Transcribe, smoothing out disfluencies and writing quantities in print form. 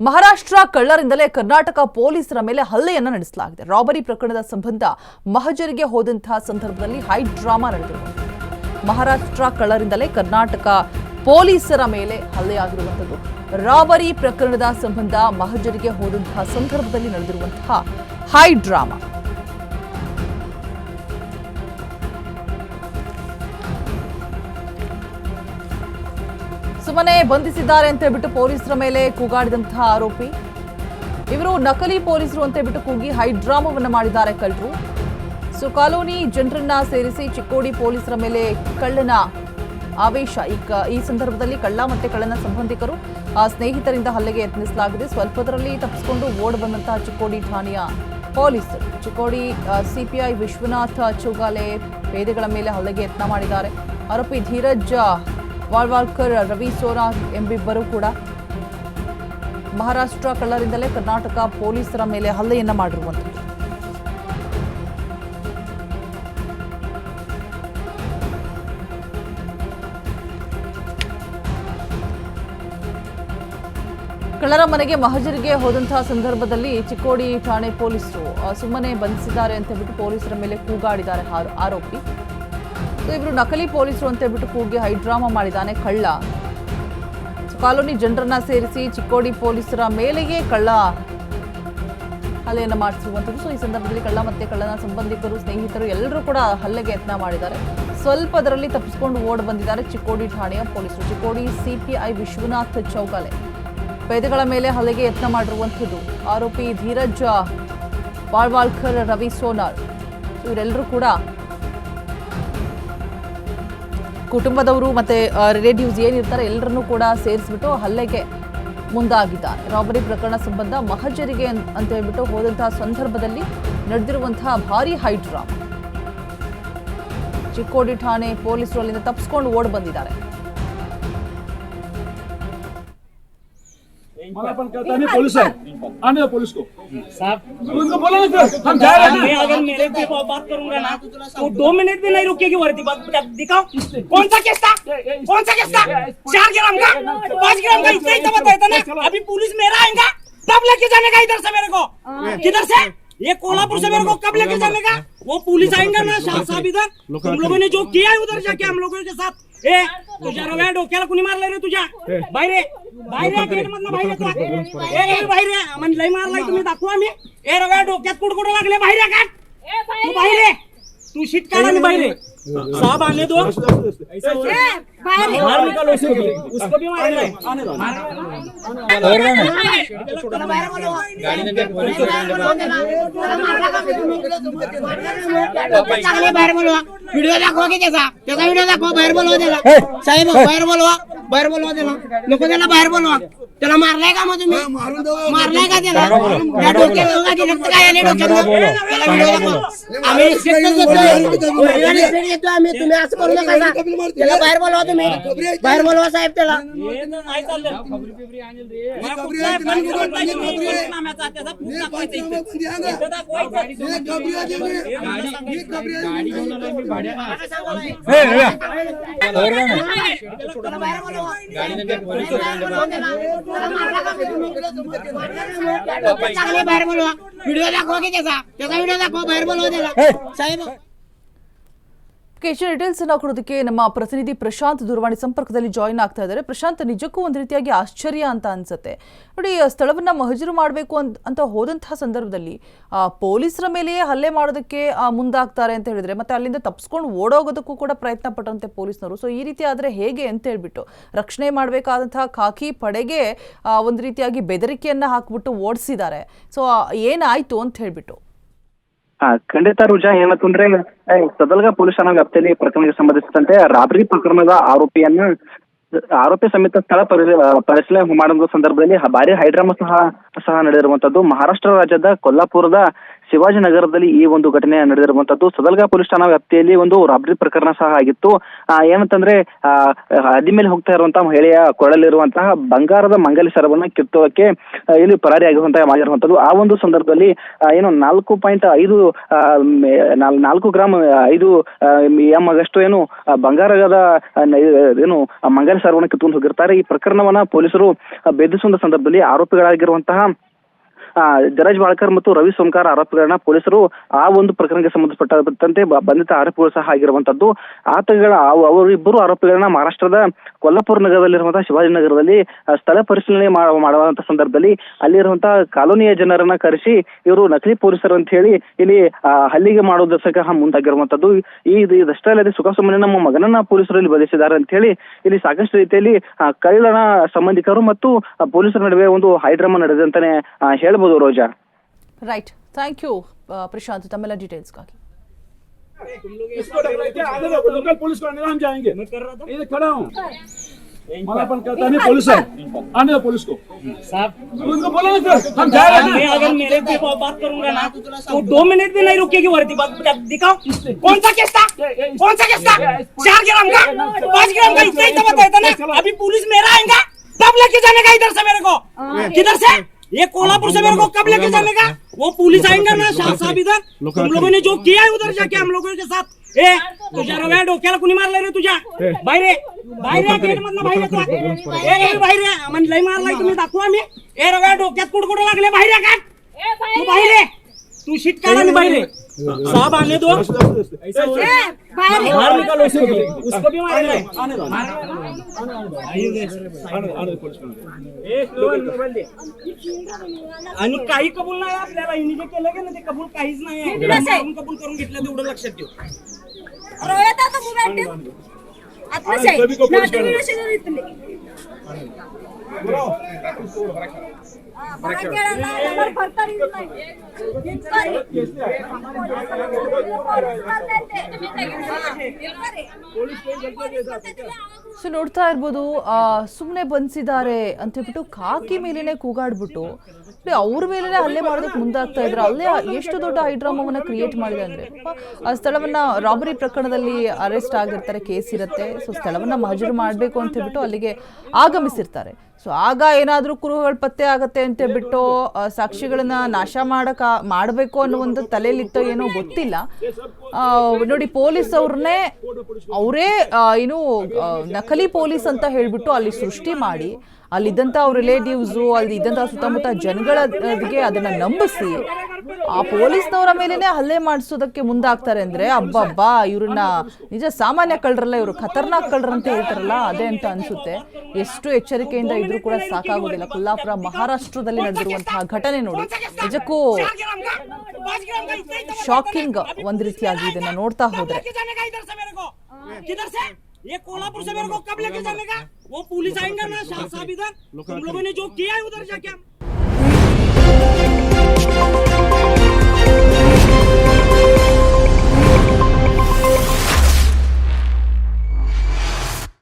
ಮಹಾರಾಷ್ಟ್ರ ಕಳ್ಳರಿಂದಲೇ ಕರ್ನಾಟಕ ಪೊಲೀಸರ ಮೇಲೆ ಹಲ್ಲೆಯನ್ನ ನಡೆಸಲಾಗಿದೆ. ರಾಬರಿ ಪ್ರಕರಣದ ಸಂಬಂಧ ಮಹಜರಿಗೆ ಹೋದಂತಹ ಸಂದರ್ಭದಲ್ಲಿ ಹೈ ಡ್ರಾಮಾ ನಡೆದಿದೆ. ಮಹಾರಾಷ್ಟ್ರ ಕಳ್ಳರಿಂದಲೇ ಕರ್ನಾಟಕ ಪೊಲೀಸರ ಮೇಲೆ ಹಲ್ಲೆಯಾಗಿರುವಂಥದ್ದು. ರಾಬರಿ ಪ್ರಕರಣದ ಸಂಬಂಧ ಮಹಜರಿಗೆ ಹೋದಂತಹ ಸಂದರ್ಭದಲ್ಲಿ ನಡೆದಿರುವಂತಹ ಹೈ ಡ್ರಾಮಾ. ಸುಮ್ಮನೆ ಬಂಧಿಸಿದ್ದಾರೆ ಅಂತ ಹೇಳ್ಬಿಟ್ಟು ಪೊಲೀಸರ ಮೇಲೆ ಕೂಗಾಡಿದಂತಹ ಆರೋಪಿ. ಇವರು ನಕಲಿ ಪೊಲೀಸರು ಅಂತ ಹೇಳ್ಬಿಟ್ಟು ಕೂಗಿ ಹೈ ಡ್ರಾಮಾವನ್ನ ಮಾಡಿದ್ದಾರೆ ಕಳ್ಳರು. ಕಾಲೋನಿ ಜನರನ್ನ ಸೇರಿಸಿ ಚಿಕ್ಕೋಡಿ ಪೊಲೀಸರ ಮೇಲೆ ಕಳ್ಳನ ಆವೇಶ. ಈ ಸಂದರ್ಭದಲ್ಲಿ ಕಳ್ಳ ಮತ್ತೆ ಕಳ್ಳನ ಸಂಬಂಧಿಕರು ಸ್ನೇಹಿತರಿಂದ ಹಲ್ಲೆಗೆ ಯತ್ನಿಸಲಾಗಿದೆ. ಸ್ವಲ್ಪದರಲ್ಲಿ ತಪ್ಪಿಸಿಕೊಂಡು ಓಡ್ ಬಂದಂತಹ ಚಿಕ್ಕೋಡಿ ಠಾಣೆಯ ಪೊಲೀಸರು ಚಿಕ್ಕೋಡಿ ಸಿಪಿಐ ವಿಶ್ವನಾಥ್ ಚೌಗಾಲೆ ಪೇದೆಗಳ ಮೇಲೆ ಹಲ್ಲೆಗೆ ಯತ್ನ ಮಾಡಿದ್ದಾರೆ. ಆರೋಪಿ ಧೀರಜ್ ವಾಳ್ವಾಳ್ಕರ್, ರವಿ ಸೋನಾರ್ ಎಂಬಿಬ್ಬರು ಕೂಡ ಮಹಾರಾಷ್ಟ್ರ ಕಳ್ಳರಿಂದಲೇ ಕರ್ನಾಟಕ ಪೊಲೀಸರ ಮೇಲೆ ಹಲ್ಲೆಯನ್ನ ಮಾಡಿರುವಂಥದ್ದು. ಕಳ್ಳರ ಮನೆಗೆ ಮಹಜರಿಗೆ ಹೋದಂತಹ ಸಂದರ್ಭದಲ್ಲಿ ಚಿಕ್ಕೋಡಿ ಠಾಣೆ ಪೊಲೀಸರು ಸುಮ್ಮನೆ ಬಂಧಿಸಿದ್ದಾರೆ ಅಂತ ಹೇಳ್ಬಿಟ್ಟು ಪೊಲೀಸರ ಮೇಲೆ ಕೂಗಾಡಿದ್ದಾರೆ ಆರೋಪಿ. ಇವರು ನಕಲಿ ಪೊಲೀಸರು ಅಂತ ಹೇಳ್ಬಿಟ್ಟು ಕೂಗಿ ಹೈ ಡ್ರಾಮಾ ಮಾಡಿದ್ದಾನೆ ಕಳ್ಳ. ಕಾಲೋನಿ ಜನರನ್ನ ಸೇರಿಸಿ ಚಿಕ್ಕೋಡಿ ಪೊಲೀಸರ ಮೇಲೆಯೇ ಕಳ್ಳ ಹಲ್ಲೆಯನ್ನು ಮಾಡಿಸಿರುವಂಥದ್ದು. ಈ ಸಂದರ್ಭದಲ್ಲಿ ಕಳ್ಳ ಮತ್ತೆ ಕಳ್ಳನ ಸಂಬಂಧಿಕರು ಸ್ನೇಹಿತರು ಎಲ್ಲರೂ ಕೂಡ ಹಲ್ಲೆಗೆ ಯತ್ನ ಮಾಡಿದ್ದಾರೆ. ಸ್ವಲ್ಪದರಲ್ಲಿ ತಪ್ಪಿಸಿಕೊಂಡು ಓಡ್ ಬಂದಿದ್ದಾರೆ ಚಿಕ್ಕೋಡಿ ಠಾಣೆಯ ಪೊಲೀಸರು. ಚಿಕ್ಕೋಡಿ ಸಿಪಿಐ ವಿಶ್ವನಾಥ್ ಚೌಗಾಲೆ ಪೇದೆಗಳ ಮೇಲೆ ಹಲ್ಲೆಗೆ ಯತ್ನ ಮಾಡಿರುವಂಥದ್ದು. ಆರೋಪಿ ಧೀರಜ್ ವಾಳ್ವಾಳ್ಕರ್, ರವಿ ಸೋನಾರ್ ಇವರೆಲ್ಲರೂ ಕೂಡ ಕುಟುಂಬದವರು ಮತ್ತೆ ರಿಲೇಟಿವ್ಸ್ ಏನಿರ್ತಾರೆ ಎಲ್ಲರನ್ನೂ ಕೂಡ ಸೇರಿಸ್ಬಿಟ್ಟು ಹಲ್ಲೆಗೆ ಮುಂದಾಗಿದ್ದಾರೆ. ರಾಬರಿ ಪ್ರಕರಣ ಸಂಬಂಧ ಮಹಜರಿಗೆ ಅಂತ ಹೇಳ್ಬಿಟ್ಟು ಹೋದಂತಹ ಸಂದರ್ಭದಲ್ಲಿ ನಡೆದಿರುವಂತಹ ಭಾರಿ ಹೈ ಡ್ರಾಮಾ. ಚಿಕ್ಕೋಡಿ ಠಾಣೆ ಪೊಲೀಸರು ಅಲ್ಲಿಂದ ತಪ್ಪಿಸ್ಕೊಂಡು ಓಡ್ ಬಂದಿದ್ದಾರೆ. पुलिस है आने दो पुलिस को साहब उनको बोलो ना हम जा रहे हैं। मैं अगर मेरे पे बात करूंगा ना तो 2 मिनट भी नहीं रुकेगी वर्दी बात दिखाओ। कौन सा केस था 4 ग्राम का 5 ग्राम का इतना ही तो बताया था ना। अभी पुलिस मेरा आएगा तब लेके जाने का इधर से मेरे को किधर से ये कोल्हापुर से मेरे को कब लेके जाने का। वो पुलिस आएंगे ना शाह साहब इधर तुम लोगों ने जो किया है उधर जाके हम लोगों के साथ ए तुझ्या रव्या डोक्याला कुणी मारलंय रे तुझ्या बाहेर गेट मधनं बाहेर ए बाहेर म्हणजे लय मारलाय तुम्ही दाखवा आम्ही ए रव्या डोक्यात कुडकुड लागले बाहेर का तू बाहेर तू शीट काढ आणि बाहेर साहब आने दो बाहर निकालो उसको भी मारना है आने दो बाहेर बोलवा व्हिडिओ दाखवा की त्याचा व्हिडिओ दाखवा. बाहेर बोलवा त्याला साहेब बाहेर बोलवा त्याला नको त्याला बाहेर बोलवा. त्याला मारलाय का मग तुम्ही मारलाय का त्याला त्या डोक्यात रक्त काय आले डोक्यात त्याला व्हिडिओ दाखवा. आम्ही रिस्पेक्ट देतो आम्ही तुम्ही असं करू नका. त्याला बाहेर बोलवा तुम्ही बाहेर बोलवा साहेब त्याला. बाहेर बोलवा व्हिडिओ दाखवा की त्याचा व्हिडिओ दाखवा. बाहेर बोलवा त्याला साहेब. ಹೆಚ್ಚಿನ ಡೀಟೇಲ್ಸ್ ಅನ್ನು ಕೊಡೋದಕ್ಕೆ ನಮ್ಮ ಪ್ರತಿನಿಧಿ ಪ್ರಶಾಂತ್ ದೂರವಾಣಿ ಸಂಪರ್ಕದಲ್ಲಿ ಜಾಯಿನ್ ಆಗ್ತಾ ಇದ್ದಾರೆ. ಪ್ರಶಾಂತ್, ನಿಜಕ್ಕೂ ಒಂದು ರೀತಿಯಾಗಿ ಆಶ್ಚರ್ಯ ಅಂತ ಅನ್ಸುತ್ತೆ ನೋಡಿ. ಸ್ಥಳವನ್ನ ಮಹಜರು ಮಾಡಬೇಕು ಅಂತ ಹೋದಂತಹ ಸಂದರ್ಭದಲ್ಲಿ ಪೊಲೀಸರ ಮೇಲೆಯೇ ಹಲ್ಲೆ ಮಾಡೋದಕ್ಕೆ ಮುಂದಾಗ್ತಾರೆ ಅಂತ ಹೇಳಿದ್ರೆ ಮತ್ತೆ ಅಲ್ಲಿಂದ ತಪ್ಪಿಸ್ಕೊಂಡು ಓಡೋಗೋದಕ್ಕೂ ಕೂಡ ಪ್ರಯತ್ನ ಪಟ್ಟಂತೆ ಪೊಲೀಸ್ನವರು. ಈ ರೀತಿ ಆದ್ರೆ ಹೇಗೆ ಅಂತ ಹೇಳ್ಬಿಟ್ಟು ರಕ್ಷಣೆ ಮಾಡಬೇಕಾದಂತಹ ಖಾಕಿ ಪಡೆಗೆ ಒಂದು ರೀತಿಯಾಗಿ ಬೆದರಿಕೆಯನ್ನ ಹಾಕ್ಬಿಟ್ಟು ಓಡಿಸಿದ್ದಾರೆ. ಏನಾಯ್ತು ಅಂತ ಹೇಳ್ಬಿಟ್ಟು. ಖಂಡಿತ ರುಜಾ, ಏನಾಯ್ತು ಅಂದ್ರೆ ಸದಲ್ಗ ಪೊಲೀಸ್ ಠಾಣಾ ವ್ಯಾಪ್ತಿಯಲ್ಲಿ ಪ್ರಕರಣಕ್ಕೆ ಸಂಬಂಧಿಸಿದಂತೆ ರಾಬರಿ ಪ್ರಕರಣದ ಆರೋಪಿ ಸಮೇತ ಸ್ಥಳ ಪರಿಶೀಲನೆ ಮಾಡುವ ಸಂದರ್ಭದಲ್ಲಿ ಭಾರಿ ಹೈಡ್ರಾಮಾ ಸಹ ನಡೆದಿರುವಂತದ್ದು. ಮಹಾರಾಷ್ಟ್ರ ರಾಜ್ಯದ ಕೊಲ್ಲಾಪುರದ ಶಿವಾಜಿನಗರದಲ್ಲಿ ಈ ಒಂದು ಘಟನೆ ನಡೆದಿರುವಂತದ್ದು. ಸದಲ್ಗಾ ಪೊಲೀಸ್ ಠಾಣಾ ವ್ಯಾಪ್ತಿಯಲ್ಲಿ ಒಂದು ರಾಬರಿ ಪ್ರಕರಣ ಸಹ ಆಗಿತ್ತು. ಏನಂತಂದ್ರೆ ಹದ್ದಿ ಮೇಲೆ ಹೋಗ್ತಾ ಇರುವಂತಹ ಮಹಿಳೆಯ ಕೊಡಲಿರುವಂತಹ ಬಂಗಾರದ ಮಂಗಲಿ ಸರವನ್ನ ಕಿತ್ತೋಕೆ ಇಲ್ಲಿ ಪರಾರಿ ಆಗಿರುವಂತದ್ದು. ಆ ಒಂದು ಸಂದರ್ಭದಲ್ಲಿ ಏನು 4.5 ಗ್ರಾಮ್ 5 ಎಂ ಆಗಷ್ಟು ಏನು ಬಂಗಾರದ ಏನು ಮಂಗಲಿ ಸರವನ್ನ ಕಿತ್ಕೊಂಡು ಹೋಗಿರ್ತಾರೆ. ಈ ಪ್ರಕರಣವನ್ನ ಪೊಲೀಸರು ಭೇದಿಸುವ ಸಂದರ್ಭದಲ್ಲಿ ಆರೋಪಿಗಳಾಗಿರುವಂತಹ ಜರಾಜ್ ಬಾಳ್ಕರ್ ಮತ್ತು ರವಿ ಸೋಮಕಾರ್ ಆರೋಪಿಗಳನ್ನ ಪೊಲೀಸರು ಆ ಒಂದು ಪ್ರಕರಣಕ್ಕೆ ಸಂಬಂಧಪಟ್ಟಂತೆ ಬಂಧಿತ ಆರೋಪಿಗಳು ಸಹ ಆಗಿರುವಂತದ್ದು. ಅವರಿಬ್ಬರು ಆರೋಪಿಗಳನ್ನ ಮಹಾರಾಷ್ಟ್ರದ ಕೊಲ್ಲಾಪುರ ನಗರದಲ್ಲಿರುವಂತಹ ಶಿವಾಜಿನಗರದಲ್ಲಿ ಸ್ಥಳ ಪರಿಶೀಲನೆ ಮಾಡುವಂತ ಸಂದರ್ಭದಲ್ಲಿ ಅಲ್ಲಿರುವಂತಹ ಕಾಲೋನಿಯ ಜನರನ್ನ ಕರೆಸಿ ಇವರು ನಕಲಿ ಪೊಲೀಸರು ಅಂತ ಹೇಳಿ ಇಲ್ಲಿ ಹಲ್ಲಿಗೆ ಮಾಡೋದಕ್ಕೆ ಮುಂದಾಗಿರುವಂತದ್ದು. ಇದಷ್ಟೇ ಅಲ್ಲದೆ ಸುಖಸುಮ್ಮನೆ ನಮ್ಮ ಮಗನನ್ನ ಪೊಲೀಸರು ಇಲ್ಲಿ ಬಂಧಿಸಿದ್ದಾರೆ ಅಂತ ಹೇಳಿ ಇಲ್ಲಿ ಸಾಕಷ್ಟು ರೀತಿಯಲ್ಲಿ ಕಳ್ಳನ ಸಂಬಂಧಿಕರು ಮತ್ತು ಪೊಲೀಸರ ನಡುವೆ ಒಂದು ಹೈಡ್ರಾಮಾ ನಡೆದಂತಾನೆ ಹೇಳ್ಬೋದು. ರೋಜಾ, ರೈಟ್, ಥ್ಯಾಂಕ್ ಯು ಪ್ರಶಾಂತ್ ತಮ್ಮೆಲ್ಲ ಡೀಟೇಲ್ಸ್ಗಾಗಿ. लोकल पुलिस को आने दो, हम जाएंगे. इधर खड़ा हूँ, मलापन करता नहीं पुलिस है. आने दो पुलिस को. साहब उनको बोलो ना फिर, हम जा रहे हैं. मैं अगर मेरे पे बात करूंगा ना तो 2 मिनट भी नहीं रुकेगी वर्दी. दिखाओ कौन सा केस था, कौन सा केस था? 4 ग्राम का 5 ग्राम का इतना ही तो बताया था ना. अभी पुलिस मेरा आएगा तब लेके जाने का इधर से मेरे को. किधर से? ये कोल्हापुर से मेरे को कब लेके जाने का? वो पुलिस आएंगे ना शाह साहब इधर. तुम लोगों ने जो किया है उधर जाके हम लोगों के साथ. ए तुझ्या रव्या डोक्याला कुणी मारलं रे तुझ्या? बाहेर गेट मधनं बाहेर तू. ए बाहेर म्हणजे लई मारलाय तुम्ही, दाखवू आम्ही. ए रव्या डोक्यात कुडकुड लागले, बाहेर काढ. तू बाहेर तू शीट काढ आणि बाहेर साहब आने दो. बाहर निकालो उसको भी मारेंगे. आणि काही कबूल नाही आपल्याला. हिने जे केलं की ना ते कबूल काहीच नाही आहे. कबूल करून घेतलं तेवढं लक्षात ठेव. ಸೊ ನೋಡ್ತಾ ಇರ್ಬೋದು, ಸುಮ್ಮನೆ ಬಂಧಿಸಿದ್ದಾರೆ ಅಂತ ಹೇಳ್ಬಿಟ್ಟು ಖಾಕಿ ಮೇಲೇನೆ ಕೂಗಾಡ್ಬಿಟ್ಟು ಅವ್ರ ಮೇಲೆ ಹಲ್ಲೆ ಮಾಡೋದಕ್ಕೆ ಮುಂದಾಗ್ತಾ ಇದ್ರು. ಅಲ್ಲೇ ಎಷ್ಟು ದೊಡ್ಡ ಹೈಡ್ರಾಮವನ್ನ ಕ್ರಿಯೇಟ್ ಮಾಡಿದೆ ಅಂದ್ರೆ, ಆ ಸ್ಥಳವನ್ನ ರಾಬರಿ ಪ್ರಕರಣದಲ್ಲಿ ಅರೆಸ್ಟ್ ಆಗಿರ್ತಾರೆ, ಕೇಸ್ ಇರುತ್ತೆ. ಸೊ ಸ್ಥಳವನ್ನ ಮಹಜರು ಮಾಡಬೇಕು ಅಂತ ಹೇಳ್ಬಿಟ್ಟು ಅಲ್ಲಿಗೆ ಆಗಮಿಸಿರ್ತಾರೆ. ಸೊ ಆಗ ಏನಾದ್ರೂ ಕುರುಹುಗಳು ಪತ್ತೆ ಆಗತ್ತೆ ಅಂತ ಹೇಳ್ಬಿಟ್ಟು ಸಾಕ್ಷಿಗಳನ್ನ ನಾಶ ಮಾಡಬೇಕು ಅನ್ನೋ ಒಂದು ತಲೆಯಲ್ಲಿತ್ತೋ ಏನೋ ಗೊತ್ತಿಲ್ಲ. ನೋಡಿ, ಪೊಲೀಸ್ ಅವರೇ ಏನು ನಕಲಿ ಪೊಲೀಸ್ ಅಂತ ಹೇಳ್ಬಿಟ್ಟು ಅಲ್ಲಿ ಸೃಷ್ಟಿ ಮಾಡಿ ಅಲ್ಲಿದ್ದಂಥ ಅವ್ರ ರಿಲೇಟಿವ್ಸು, ಅಲ್ಲಿ ಇದ್ದಂಥ ಸುತ್ತಮುತ್ತ ಜನಗಳಿಗೆ ಅದನ್ನ ನಂಬಿಸಿ ಆ ಪೊಲೀಸ್ನವರ ಮೇಲೇನೆ ಹಲ್ಲೆ ಮಾಡಿಸೋದಕ್ಕೆ ಮುಂದಾಗ್ತಾರೆ ಅಂದ್ರೆ, ಅಬ್ಬಬ್ಬಾ, ಇವ್ರನ್ನ ನಿಜ ಸಾಮಾನ್ಯ ಕಳ್ಳರಲ್ಲ, ಇವರು ಖತರ್ನಾಕ್ ಕಳ್ಳರಂತ ಹೇಳ್ತಾರಲ್ಲ, ಅದೇ ಅಂತ ಅನ್ಸುತ್ತೆ. ಎಷ್ಟು ಎಚ್ಚರಿಕೆಯಿಂದ ಇದ್ರೂ ಕೂಡ ಸಾಕಾಗೋದಿಲ್ಲ. ಕೊಲ್ಲಾಪುರ ಮಹಾರಾಷ್ಟ್ರದಲ್ಲಿ ನಡೆದಿರುವಂತಹ ಘಟನೆ ನೋಡಿ, ನಿಜಕ್ಕೂ ಶಾಕಿಂಗ್ ಒಂದ್ ರೀತಿಯಾಗಿ ಇದನ್ನ ನೋಡ್ತಾ ಹೋದ್ರೆ. ये कोल्हापुर से मेरे को कब लेके जाने का? वो पुलिस आएंगे ना शाह साहब इधर. तुम लोगों ने जो किया है उधर जाके